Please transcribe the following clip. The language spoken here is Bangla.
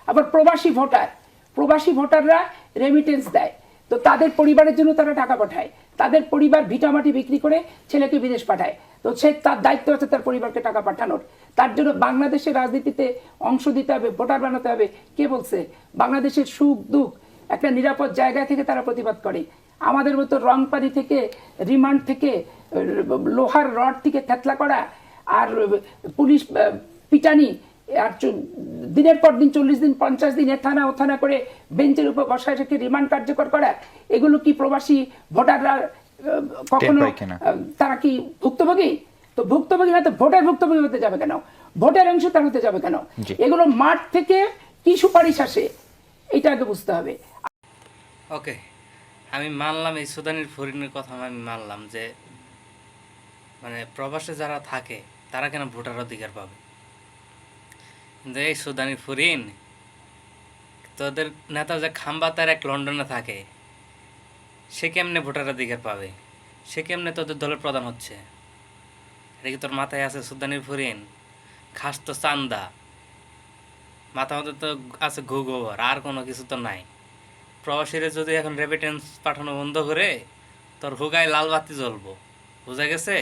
আবার প্রবাসী ভোটাররা রেমিটেন্স দেয়, তো তাদের পরিবারের জন্য তারা টাকা পাঠায়, তাদের পরিবার ভিটামাটি বিক্রি করে ছেলেকে বিদেশ পাঠায়, তো সে তার দায়িত্ব আছে তার পরিবারকে টাকা পাঠানোর। তার জন্য বাংলাদেশের রাজনীতিতে অংশ দিতে হবে, ভোটার বানাতে হবে। কে বলছে? বাংলাদেশের সুখ দুঃখ একটা নিরাপদ জায়গা থেকে তারা প্রতিবাদ করে। আমাদের মতো রং পানি থেকে, রিমান্ড থেকে, লোহার রড থেকে থেতলা করা, আর পুলিশ পিটানি, আর দিনের পর দিন 40 দিন 50 দিন থানা ও থানা করে বেঞ্চের উপর বসায় রেখে রিমান্ড কার্যকর করা, এগুলো কি প্রবাসী ভোটাররা কখনো তারা কি ভুক্তভোগী? তো ভুক্তভোগী না তো ভোটার ভুক্তভোগী হতে যাবে কেন? ভোটের অংশ তার হতে যাবে কেন? এগুলো মাঠ থেকে কি সুপারিশ আসে এটা আগে বুঝতে হবে। ওকে, আমি মানলাম এই সুদানির ফরিনের কথা, আমি মানলাম যে মানে প্রবাসে যারা থাকে তারা কেন ভোটার অধিকার পাবে, কিন্তু এই সুদানি ফরিন তোদের নেতা যে খাম্বাতার এক লন্ডনে থাকে, সে কেমনে ভোটার অধিকার পাবে? সে কেমনে তোদের দলের প্রধান হচ্ছে? এটা কি তোর মাথায় আছে? সুদানির ফরিন খাস তো চান্দা, মাথা মধ্যে তো আছে ঘু গোবর, আর কোনো কিছু তো নাই। প্রবাসীরা যদি এখন রেমিটেন্স পাঠানো বন্ধ করে, তোর হুগায় লাল বাতি জ্বলবো, বুঝা গেছে?